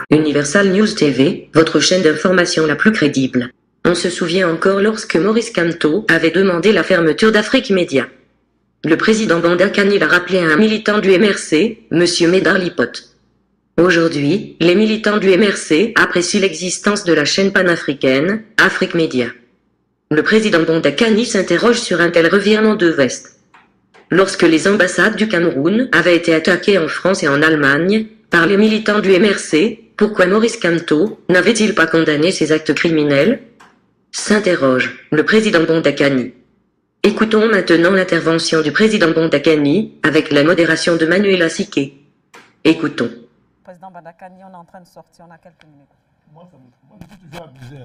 Universal News TV, votre chaîne d'information la plus crédible. On se souvient encore lorsque Maurice Kamto avait demandé la fermeture d'Afrique Média. Le président Banda Kani l'a rappelé à un militant du MRC, Monsieur Médard Lipote. Aujourd'hui, les militants du MRC apprécient l'existence de la chaîne panafricaine, Afrique Média. Le président Banda Kani s'interroge sur un tel revirement de veste. Lorsque les ambassades du Cameroun avaient été attaquées en France et en Allemagne par les militants du MRC, pourquoi Maurice Kamto n'avait-il pas condamné ces actes criminels? S'interroge le président Banda Kani. Écoutons maintenant l'intervention du président Banda Kani avec la modération de Manuela Siké. Écoutons. Président Banda Kani, on est en train de sortir, on a quelques minutes. Moi, je suis toujours abusé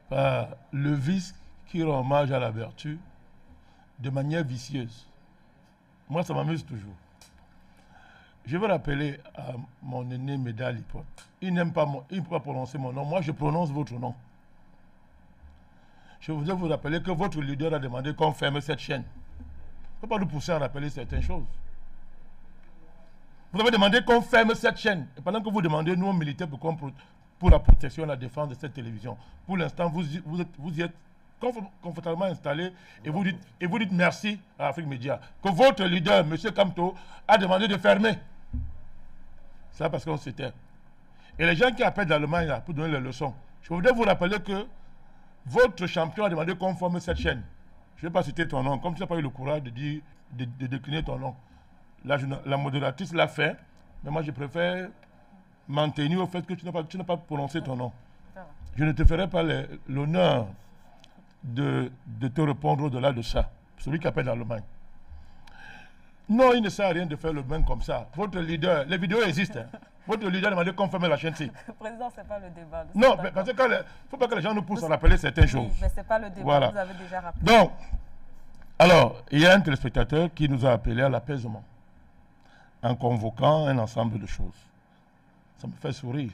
par le vice qui rend hommage à la vertu de manière vicieuse. Moi, ça m'amuse toujours. Je veux rappeler à mon aîné Médard Lipote. Il n'aime pas, il ne peut pas prononcer mon nom. Moi, je prononce votre nom. Je voudrais vous rappeler que votre leader a demandé qu'on ferme cette chaîne. Il ne faut pas nous pousser à rappeler certaines choses. Vous avez demandé qu'on ferme cette chaîne. Et pendant que vous demandez, nous, militaires, pour la protection et la défense de cette télévision, pour l'instant, vous y êtes confortablement installé et vous dites merci à Afrique Média. Que votre leader, M. Kamto, a demandé de fermer. C'est parce qu'on s'était. Et les gens qui appellent d'Allemagne pour donner les leçons, je voudrais vous rappeler que votre champion a demandé qu'on forme cette chaîne. Je ne vais pas citer ton nom, comme tu n'as pas eu le courage de décliner ton nom. La modératrice l'a fait, mais moi je préfère m'en tenir au fait que tu n'as pas prononcé ton nom. Je ne te ferai pas l'honneur de te répondre au-delà de ça. Celui qui appelle d'Allemagne. Non, il ne sert à rien de faire le bain comme ça. Votre leader, les vidéos existent. Hein. Votre leader a demandé qu'on ferme la chaîne-ci. Président, ce n'est pas le débat. Non, parce qu'il ne faut pas que les gens nous poussent à rappeler certaines choses. Mais ce n'est pas le débat, voilà. Vous avez déjà rappelé. Donc, alors, il y a un téléspectateur qui nous a appelé à l'apaisement en convoquant un ensemble de choses. Ça me fait sourire.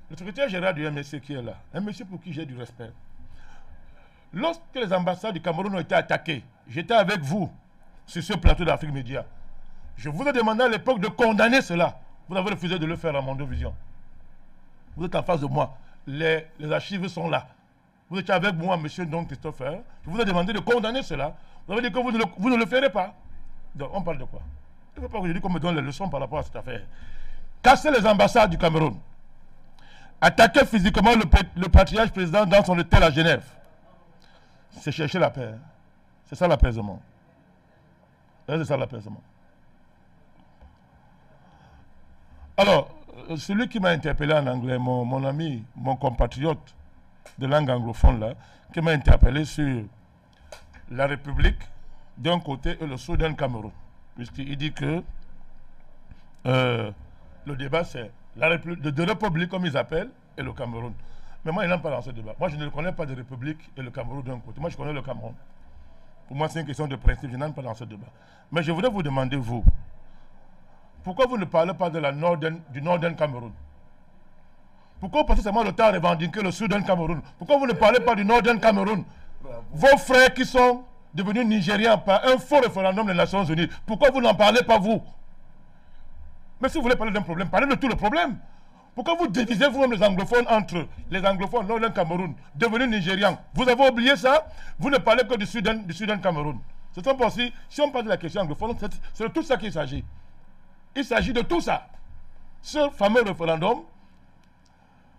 Le secrétaire général du MSC qui est là, un monsieur pour qui j'ai du respect. Lorsque les ambassades du Cameroun ont été attaquées, j'étais avec vous sur ce plateau d'Afrique Média. Je vous ai demandé à l'époque de condamner cela. Vous avez refusé de le faire à Mondovision. Vous êtes en face de moi. Les archives sont là. Vous étiez avec moi, monsieur Don Christopher. Je vous ai demandé de condamner cela. Vous avez dit que vous ne le ferez pas. Donc, on parle de quoi? Il ne faut pas que je dise qu'on me donne les leçons par rapport à cette affaire. Casser les ambassades du Cameroun. Attaquer physiquement le patriarche président dans son hôtel à Genève. C'est chercher la paix. C'est ça l'apaisement. C'est ça l'apaisement. Alors, celui qui m'a interpellé en anglais, mon ami, mon compatriote de langue anglophone, là, qui m'a interpellé sur la République d'un côté et le Soudan Cameroun. Puisqu'il dit que le débat, c'est les deux républiques, comme ils appellent, et le Cameroun. Mais moi, il n'aime pas dans ce débat. Moi, je ne connais pas de République et le Cameroun d'un côté. Moi, je connais le Cameroun. Pour moi, c'est une question de principe. Je n'aime pas dans ce débat. Mais je voudrais vous demander, vous, pourquoi vous ne parlez pas de du Northern Cameroun? Pourquoi vous passez seulement le temps à revendiquer le Soudan Cameroun? Pourquoi vous ne parlez pas du Northern Cameroun? Vos frères qui sont devenus Nigériens par un faux référendum des Nations Unies, pourquoi vous n'en parlez pas, vous? Mais si vous voulez parler d'un problème, parlez de tout le problème. Pourquoi vous divisez vous-même les anglophones entre les anglophones, Northern Cameroun, devenus Nigérians? Vous avez oublié ça? Vous ne parlez que du Soudan Cameroun. C'est pas possible. Si on parle de la question anglophone, c'est de tout ça qu'il s'agit. Il s'agit de tout ça. Ce fameux référendum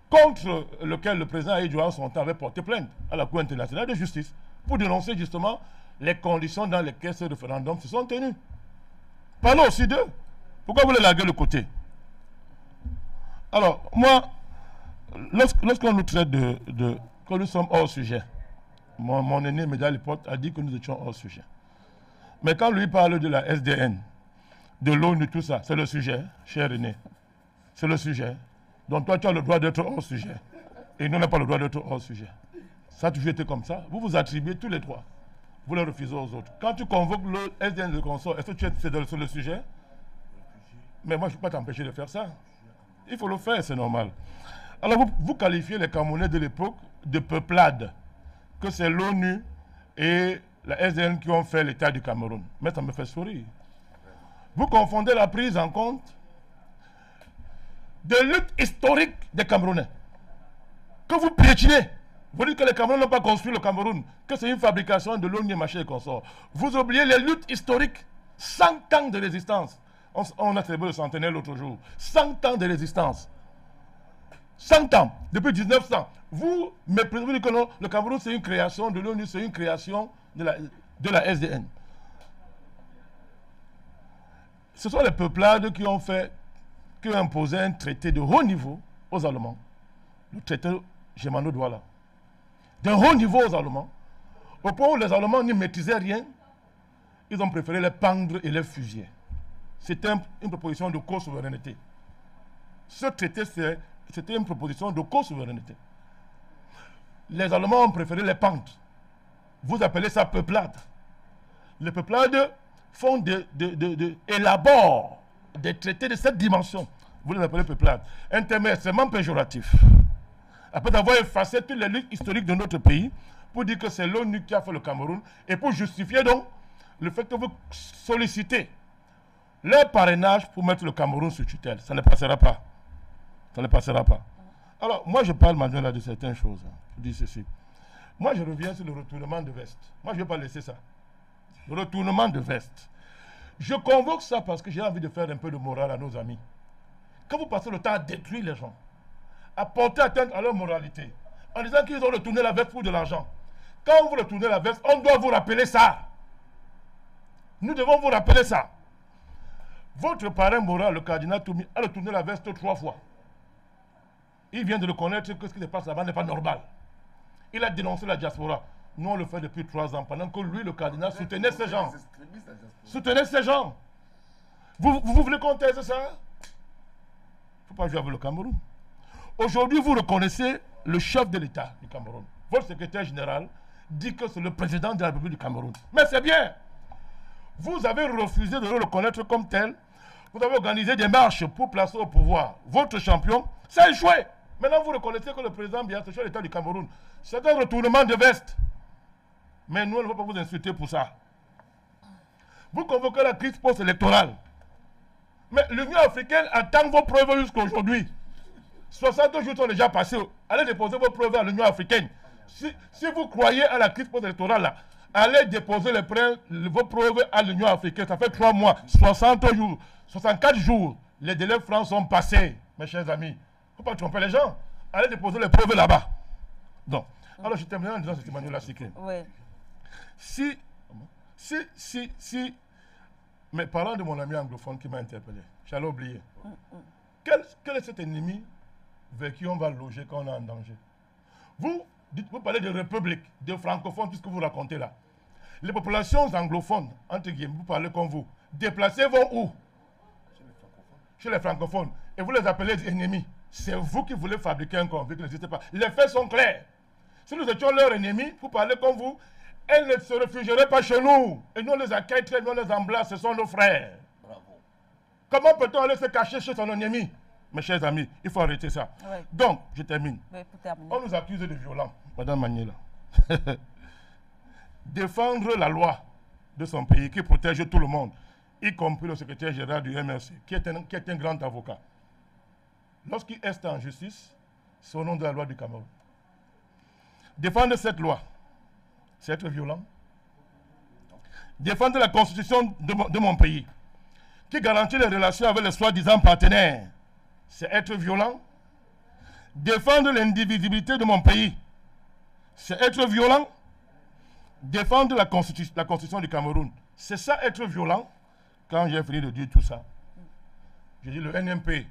contre lequel le président Aïe durant son temps avait porté plainte à la Cour internationale de justice pour dénoncer justement les conditions dans lesquelles ce référendum se sont tenus. Parlons aussi d'eux. Pourquoi vous les larguez de côté? Alors, moi, lorsqu'on nous traite que nous sommes hors sujet, mon aîné Médard Lipote a dit que nous étions hors sujet. Mais quand lui parle de la SDN, de l'ONU, tout ça, c'est le sujet, cher René. C'est le sujet. Donc toi, tu as le droit d'être hors sujet. Et nous, on n'a pas le droit d'être hors sujet. Ça a toujours été comme ça. Vous vous attribuez tous les droits. Vous les refusez aux autres. Quand tu convoques le SDN de consort, est-ce que tu es sur le sujet? Mais moi, je ne peux pas t'empêcher de faire ça. Il faut le faire, c'est normal. Alors, vous qualifiez les Camerounais de l'époque de peuplade. que c'est l'ONU et la SDN qui ont fait l'État du Cameroun. Mais ça me fait sourire. Vous confondez la prise en compte de lutte historique des Camerounais. Que vous piétinez. Vous dites que les Camerounais n'ont pas construit le Cameroun, que c'est une fabrication de l'ONU, machin et consorts. Vous oubliez les luttes historiques. 100 ans de résistance. On a célébré le centenaire l'autre jour. 100 ans de résistance. 100 ans, depuis 1900. Vous dites que non, le Cameroun c'est une création de l'ONU, c'est une création de la SDN. Ce sont les peuplades qui ont imposé un traité de haut niveau aux Allemands. Le traité Germano-Douala. D'un haut niveau aux Allemands. Au point où les Allemands ne maîtrisaient rien, ils ont préféré les pendre et les fusiller. C'était une proposition de co-souveraineté. Ce traité, c'était une proposition de co-souveraineté. Les Allemands ont préféré les pendre. Vous appelez ça peuplade. Les peuplades élaborent des traités de cette dimension. Vous les appelez peuplade. Un terme extrêmement péjoratif. Après avoir effacé toutes les luttes historiques de notre pays, pour dire que c'est l'ONU qui a fait le Cameroun, et pour justifier donc le fait que vous sollicitez leur parrainage pour mettre le Cameroun sous tutelle. Ça ne passera pas. Ça ne passera pas. Alors, moi, je parle maintenant de certaines choses. Je dis ceci. Moi, je reviens sur le retournement de veste. Moi, je ne vais pas laisser ça. Le retournement de veste. Je convoque ça parce que j'ai envie de faire un peu de morale à nos amis. Quand vous passez le temps à détruire les gens, à porter atteinte à leur moralité, en disant qu'ils ont retourné la veste pour de l'argent. Quand vous retournez la veste, on doit vous rappeler ça. Nous devons vous rappeler ça. Votre parrain moral, le cardinal Toumi, a retourné la veste 3 fois. Il vient de reconnaître que ce qui se passe là-bas n'est pas normal. Il a dénoncé la diaspora. Nous, on le fait depuis 3 ans, pendant que lui, le cardinal, soutenait ces gens. Soutenait ces gens. Vous voulez qu'on taise ça? Il ne faut pas jouer avec le Cameroun. Aujourd'hui, vous reconnaissez le chef de l'État du Cameroun. Votre secrétaire général dit que c'est le président de la République du Cameroun. Mais c'est bien. Vous avez refusé de le reconnaître comme tel. Vous avez organisé des marches pour placer au pouvoir votre champion. Ça a échoué. Maintenant, vous reconnaissez que le président Biya, c'est le chef de l'État du Cameroun. C'est un retournement de veste. Mais nous, on ne va pas vous insulter pour ça. Vous convoquez la crise post-électorale. Mais l'Union africaine attend vos preuves jusqu'à aujourd'hui. 60 jours sont déjà passés. Allez déposer vos preuves à l'Union africaine. Si vous croyez à la crise post-électorale, là, allez déposer vos preuves à l'Union africaine. Ça fait 3 mois, 60 jours, 64 jours. Les délais francs sont passés, mes chers amis. Il ne faut pas tromper les gens. Allez déposer les preuves là-bas. Donc, alors je termine en disant cette Emmanuel Sikrim. Oui. Mais parlant de mon ami anglophone qui m'a interpellé, j'allais oublier. Quel est cet ennemi vers qui on va loger quand on est en danger? Vous parlez de république, de francophones, tout ce que vous racontez là. Les populations anglophones, entre guillemets, vous parlez comme vous. Déplacés vont où? Chez les francophones. Et vous les appelez des ennemis. C'est vous qui voulez fabriquer un conflit qui n'existe pas. Les faits sont clairs. Si nous étions leurs ennemis, vous parlez comme vous, elles ne se réfugieraient pas chez nous. Et nous, on les accueille très bien, on les embrasse, ce sont nos frères. Bravo. Comment peut-on aller se cacher chez son ennemi? Mes chers amis, il faut arrêter ça. Oui. Donc, je termine. Oui, on nous accuse de violence, Madame Maniela. Défendre la loi de son pays qui protège tout le monde, y compris le secrétaire général du MRC, qui est un grand avocat. Lorsqu'il est en justice, c'est au nom de la loi du Cameroun. Défendre cette loi, c'est être violent. Défendre la constitution de mon pays, qui garantit les relations avec les soi-disant partenaires, c'est être violent. Défendre l'indivisibilité de mon pays, c'est être violent. Défendre la constitution du Cameroun, c'est ça être violent. Quand j'ai fini de dire tout ça, je dis le NMP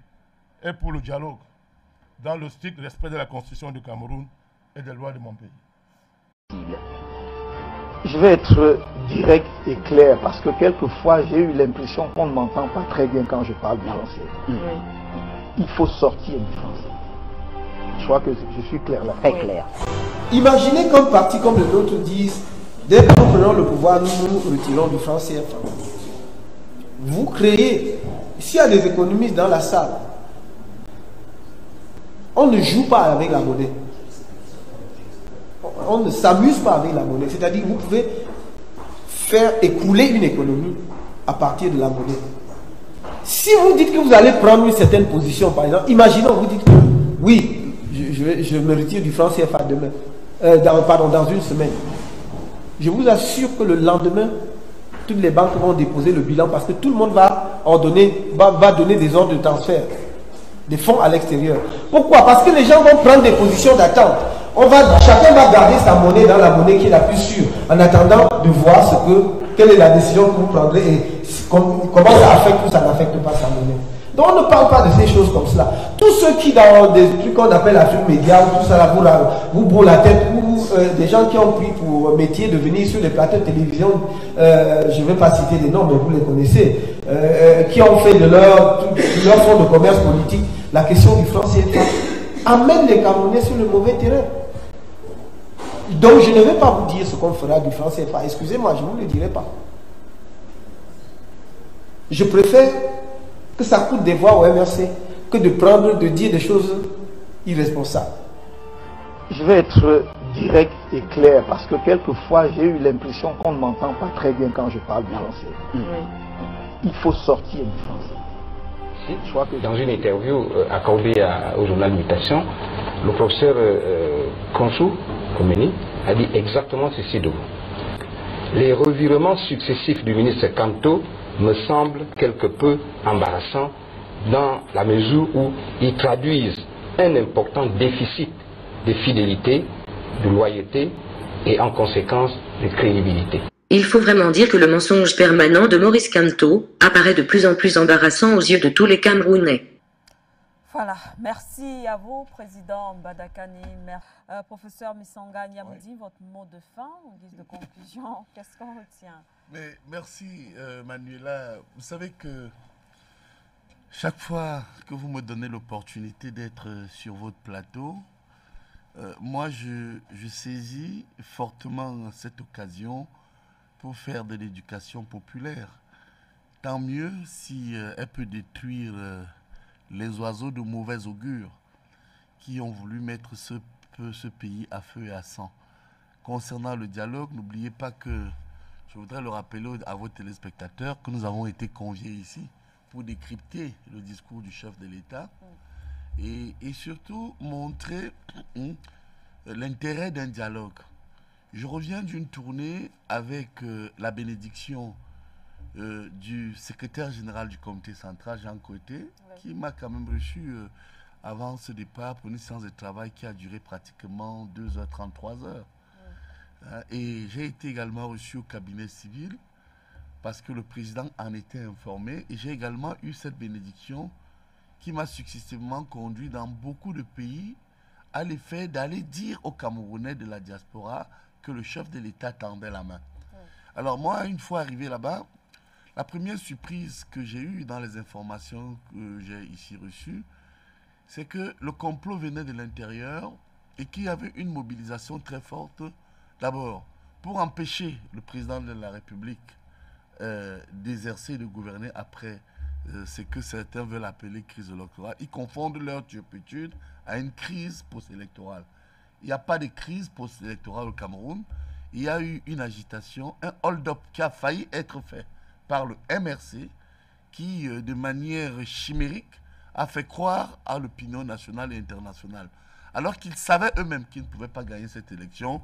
est pour le dialogue dans le strict respect de la constitution du Cameroun et des lois de mon pays. Je vais être direct et clair parce que quelquefois j'ai eu l'impression qu'on ne m'entend pas très bien quand je parle du français. Il faut sortir du français. Je crois que je suis clair là. Très clair. Imaginez qu'un parti comme les autres disent, dès que nous prenons le pouvoir, nous nous retirons du franc CFA. Vous créez, s'il y a des économistes dans la salle, on ne joue pas avec la monnaie. on ne s'amuse pas avec la monnaie. C'est-à-dire que vous pouvez faire écouler une économie à partir de la monnaie. Si vous dites que vous allez prendre une certaine position, par exemple, imaginons, vous dites que oui, je me retire du franc CFA demain, dans une semaine. Je vous assure que le lendemain, toutes les banques vont déposer le bilan parce que tout le monde va donner des ordres de transfert des fonds à l'extérieur. Pourquoi? Parce que les gens vont prendre des positions d'attente. Chacun va garder sa monnaie dans la monnaie qui est la plus sûre, en attendant de voir quelle est la décision que vous prendrez et comment ça affecte ou ça n'affecte pas sa monnaie. Donc on ne parle pas de ces choses comme cela. Tous ceux qui dans des trucs qu'on appelle Afrique média ou tout ça là, vous brûlent la tête, ou des gens qui ont pris pour métier de venir sur les plateaux de télévision, je ne vais pas citer des noms mais vous les connaissez, qui ont fait de leur fonds de commerce politique la question du franc CFA, amène les Camerounais sur le mauvais terrain. Donc je ne vais pas vous dire ce qu'on fera du franc CFA, excusez-moi, je ne vous le dirai pas. Je préfère que ça coûte des voix au MRC que de dire des choses irresponsables. Je vais être direct et clair parce que quelquefois j'ai eu l'impression qu'on ne m'entend pas très bien quand je parle du français. Il faut sortir du français. Je crois que dans une interview accordée au journal Mutation, le professeur Konshu Komeni a dit exactement ceci de vous. Les revirements successifs du ministre Kanto me semblent quelque peu embarrassants dans la mesure où ils traduisent un important déficit de fidélité, de loyauté et en conséquence de crédibilité. Il faut vraiment dire que le mensonge permanent de Maurice Kamto apparaît de plus en plus embarrassant aux yeux de tous les Camerounais. Voilà, merci à vous, Président Mbadakani. Professeur Missanga Niamoudi, votre mot de fin, en guise de conclusion, qu'est-ce qu'on retient? Mais merci Manuela. Vous savez que chaque fois que vous me donnez l'opportunité d'être sur votre plateau, moi je saisis fortement cette occasion pour faire de l'éducation populaire. Tant mieux si elle peut détruire les oiseaux de mauvais augure qui ont voulu mettre ce pays à feu et à sang. Concernant le dialogue, n'oubliez pas que je voudrais le rappeler à vos téléspectateurs que nous avons été conviés ici pour décrypter le discours du chef de l'État et surtout montrer l'intérêt d'un dialogue. Je reviens d'une tournée avec la bénédiction du secrétaire général du comité central, Jean Côté, qui m'a quand même reçu avant ce départ pour une séance de travail qui a duré pratiquement 2h30, 3h. Et j'ai été également reçu au cabinet civil parce que le président en était informé. Et j'ai également eu cette bénédiction qui m'a successivement conduit dans beaucoup de pays à l'effet d'aller dire aux Camerounais de la diaspora que le chef de l'État tendait la main. Alors moi, une fois arrivé là-bas, la première surprise que j'ai eue dans les informations que j'ai ici reçues, c'est que le complot venait de l'intérieur et qu'il y avait une mobilisation très forte, d'abord, pour empêcher le président de la République d'exercer et de gouverner après ce que certains veulent appeler crise électorale. Ils confondent leur turpitude à une crise post-électorale. Il n'y a pas de crise post-électorale au Cameroun. Il y a eu une agitation, un hold-up qui a failli être fait par le MRC qui, de manière chimérique, a fait croire à l'opinion nationale et internationale. Alors qu'ils savaient eux-mêmes qu'ils ne pouvaient pas gagner cette élection,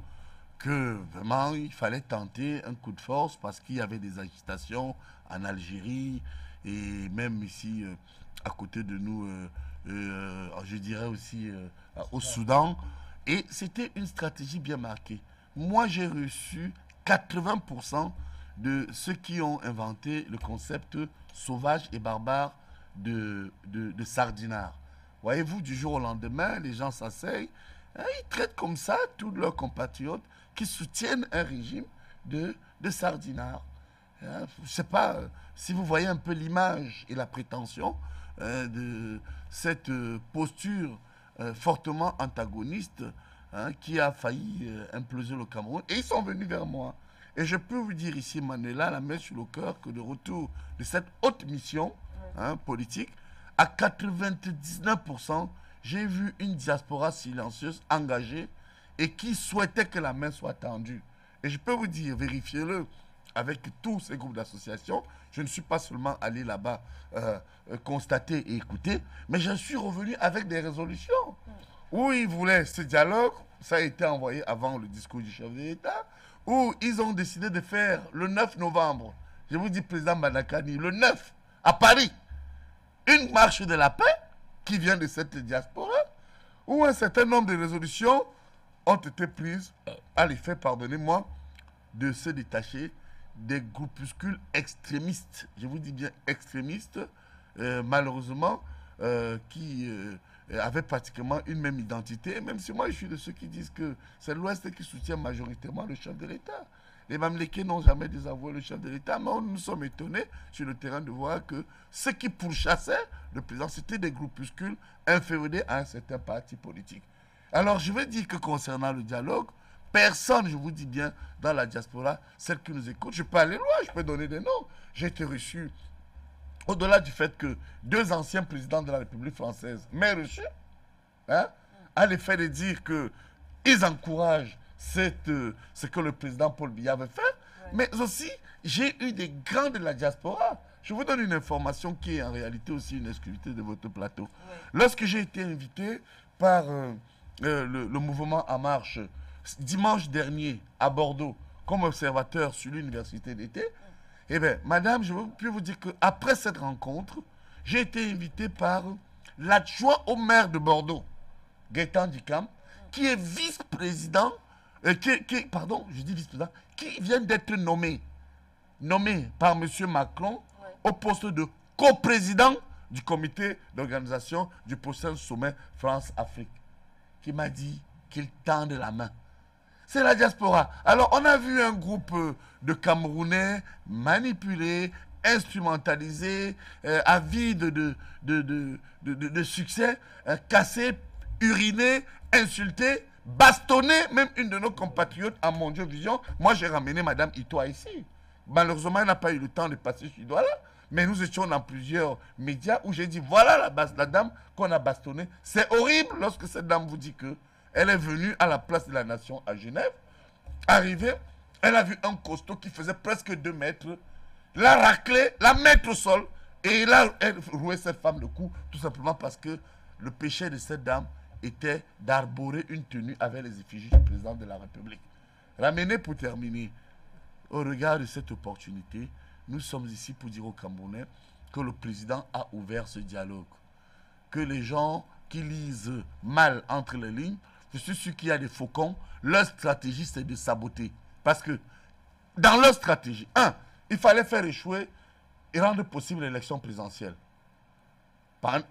que vraiment il fallait tenter un coup de force parce qu'il y avait des agitations en Algérie et même ici à côté de nous, je dirais aussi au Soudan. Et c'était une stratégie bien marquée. Moi, j'ai reçu 80% de ceux qui ont inventé le concept sauvage et barbare de sardinard. Voyez-vous, du jour au lendemain, les gens s'asseyent, ils traitent comme ça tous leurs compatriotes qui soutiennent un régime de sardinard. Je ne sais pas si vous voyez un peu l'image et la prétention de cette posture fortement antagoniste qui a failli imploser le Cameroun. Et ils sont venus vers moi. Et je peux vous dire ici, Manuela, la main sur le cœur, que de retour de cette haute mission politique, à 99%, j'ai vu une diaspora silencieuse, engagée et qui souhaitaient que la main soit tendue. Et je peux vous dire, vérifiez-le avec tous ces groupes d'associations. Je ne suis pas seulement allé là-bas constater et écouter, mais je suis revenu avec des résolutions où ils voulaient ce dialogue. Ça a été envoyé avant le discours du chef de l'État, où ils ont décidé de faire le 9 novembre. Je vous dis, président Badakani, le 9, à Paris, une marche de la paix qui vient de cette diaspora, où un certain nombre de résolutions ont été prises à l'effet, pardonnez-moi, de se détacher des groupuscules extrémistes. Je vous dis bien extrémistes, malheureusement, qui avaient pratiquement une même identité, même si moi je suis de ceux qui disent que c'est l'Ouest qui soutient majoritairement le chef de l'État. Les Mamlékés n'ont jamais désavoué le chef de l'État, mais nous sommes étonnés sur le terrain de voir que ceux qui pourchassaient le président, c'était des groupuscules inféodés à un certain parti politique. Alors je veux dire que concernant le dialogue, personne, je vous dis bien, dans la diaspora, celle qui nous écoute, je peux aller loin, je peux donner des noms. J'ai été reçu, au-delà du fait que 2 anciens présidents de la République française m'aient reçu, hein, à l'effet de dire qu'ils encouragent ce que le président Paul Biya avait fait, mais aussi, j'ai eu des grands de la diaspora. Je vous donne une information qui est en réalité aussi une exclusivité de votre plateau. Lorsque j'ai été invité par le mouvement En Marche, dimanche dernier, à Bordeaux, comme observateur sur l'université d'été, eh bien, madame, je peux vous dire qu'après cette rencontre, j'ai été invité par l'adjoint au maire de Bordeaux, Gaëtan Dikam, qui est vice-président, pardon, je dis vice-président, qui vient d'être nommé par M. Macron au poste de coprésident du comité d'organisation du prochain sommet France-Afrique, qui m'a dit qu'il tende la main. C'est la diaspora. Alors, on a vu un groupe de Camerounais manipulés, instrumentalisés, avides de succès, cassés, urinés, insultés, bastonner même une de nos compatriotes à Mondial Vision. Moi, j'ai ramené Madame Itoa ici. Malheureusement, elle n'a pas eu le temps de passer sur Douala. Mais nous étions dans plusieurs médias où j'ai dit, voilà la dame qu'on a bastonnée. C'est horrible lorsque cette dame vous dit qu'elle est venue à la place de la nation à Genève. Arrivée, elle a vu un costaud qui faisait presque 2 mètres. La raclée, la mettre au sol. Et là, elle rouait cette femme le cou, tout simplement parce que le péché de cette dame était d'arborer une tenue avec les effigies du président de la République. Ramener pour terminer, au regard de cette opportunité, nous sommes ici pour dire aux Camerounais que le président a ouvert ce dialogue. Que les gens qui lisent mal entre les lignes, je suis sûr qu'il y a des faucons, leur stratégie c'est de saboter. Parce que dans leur stratégie, il fallait faire échouer et rendre possible l'élection présidentielle.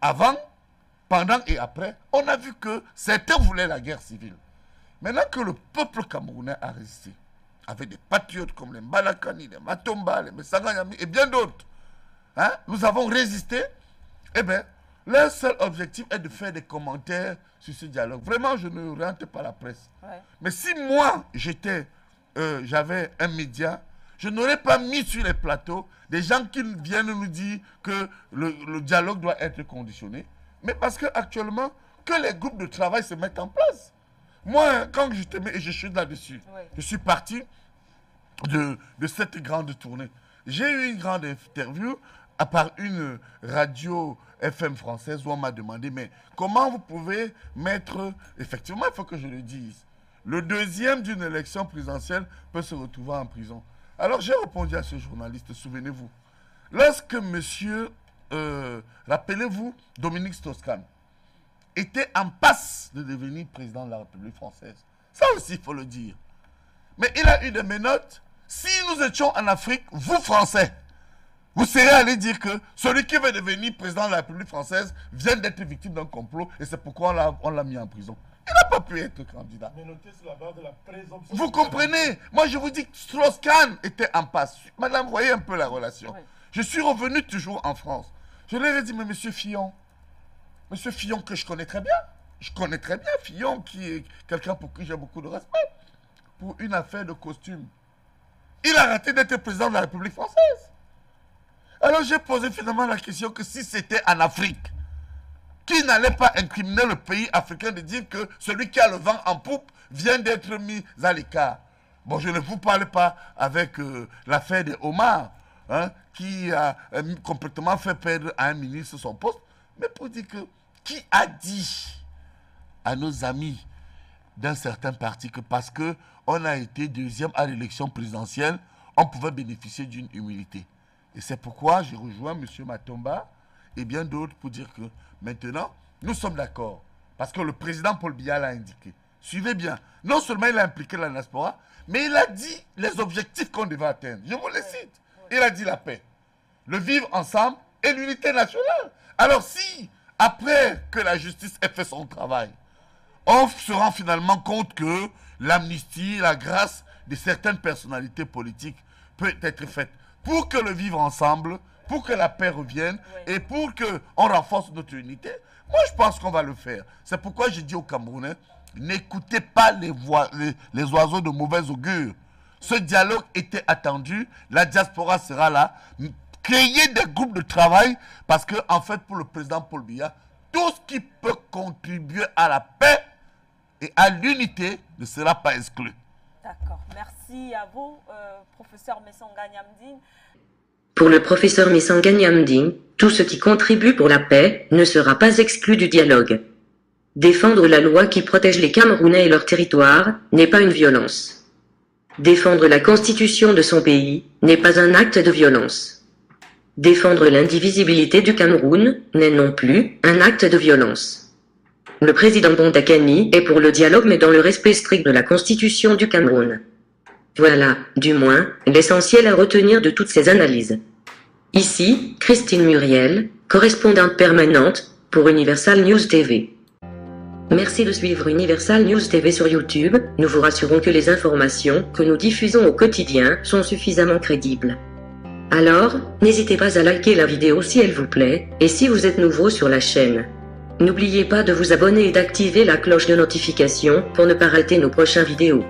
Avant, pendant et après, on a vu que certains voulaient la guerre civile. Maintenant que le peuple camerounais a résisté, avec des patriotes comme les Mbalakani, les Matomba, les Messanganyami et bien d'autres, nous avons résisté, eh bien, leur seul objectif est de faire des commentaires sur ce dialogue. Vraiment, je ne rentre pas la presse. Mais si moi, j'avais un média, je n'aurais pas mis sur les plateaux des gens qui viennent nous dire que le dialogue doit être conditionné. Mais parce qu'actuellement, que les groupes de travail se mettent en place. Moi, quand je te mets, et je suis là-dessus, je suis parti de cette grande tournée. J'ai eu une grande interview à part une radio FM française où on m'a demandé, mais comment vous pouvez mettre, effectivement, il faut que je le dise, le deuxième d'une élection présidentielle peut se retrouver en prison. Alors j'ai répondu à ce journaliste, souvenez-vous, lorsque monsieur, rappelez-vous, Dominique Strauss-Kahn était en passe de devenir président de la République française. Ça aussi, il faut le dire. Mais il a eu des menottes. Si nous étions en Afrique, vous Français, vous serez allé dire que celui qui veut devenir président de la République française vient d'être victime d'un complot et c'est pourquoi on l'a mis en prison. Il n'a pas pu être candidat. Vous comprenez? Moi, je vous dis que Strauss-Kahn était en passe. Madame, voyez un peu la relation. Je suis revenu toujours en France. Je leur ai dit, mais monsieur Fillon que je connais très bien, Fillon qui est quelqu'un pour qui j'ai beaucoup de respect, pour une affaire de costume. Il a arrêté d'être président de la République française. Alors j'ai posé finalement la question que si c'était en Afrique, qui n'allait pas incriminer le pays africain de dire que celui qui a le vent en poupe vient d'être mis à l'écart. Bon, je ne vous parle pas avec l'affaire des homards, hein, qui a complètement fait perdre à un ministre son poste, mais pour dire que qui a dit à nos amis d'un certain parti que parce qu'on a été deuxième à l'élection présidentielle, on pouvait bénéficier d'une humilité. Et c'est pourquoi j'ai rejoint M. Matomba et bien d'autres pour dire que maintenant, nous sommes d'accord. Parce que le président Paul Biya l'a indiqué. Suivez bien. Non seulement il a impliqué la diaspora, mais il a dit les objectifs qu'on devait atteindre. Je vous les cite. Il a dit la paix, le vivre ensemble et l'unité nationale. Alors si, après que la justice ait fait son travail, on se rend finalement compte que l'amnistie, la grâce de certaines personnalités politiques peut être faite pour que le vivre ensemble, pour que la paix revienne et pour qu'on renforce notre unité. Moi, je pense qu'on va le faire. C'est pourquoi j'ai dit aux Camerounais, n'écoutez pas les oiseaux de mauvais augure. Ce dialogue était attendu, la diaspora sera là. Créer des groupes de travail, parce que, en fait, pour le président Paul Biya, tout ce qui peut contribuer à la paix et à l'unité ne sera pas exclu. D'accord. Merci à vous, professeur Messonga Nyamdine. Pour le professeur Messonga Nyamdine, tout ce qui contribue pour la paix ne sera pas exclu du dialogue. Défendre la loi qui protège les Camerounais et leur territoire n'est pas une violence. Défendre la constitution de son pays n'est pas un acte de violence. Défendre l'indivisibilité du Cameroun n'est non plus un acte de violence. Le président Bondakani est pour le dialogue mais dans le respect strict de la constitution du Cameroun. Voilà, du moins, l'essentiel à retenir de toutes ces analyses. Ici, Christine Muriel, correspondante permanente pour Universal News TV. Merci de suivre Universal News TV sur YouTube, nous vous rassurons que les informations que nous diffusons au quotidien sont suffisamment crédibles. Alors, n'hésitez pas à liker la vidéo si elle vous plaît, et si vous êtes nouveau sur la chaîne. N'oubliez pas de vous abonner et d'activer la cloche de notification pour ne pas rater nos prochaines vidéos.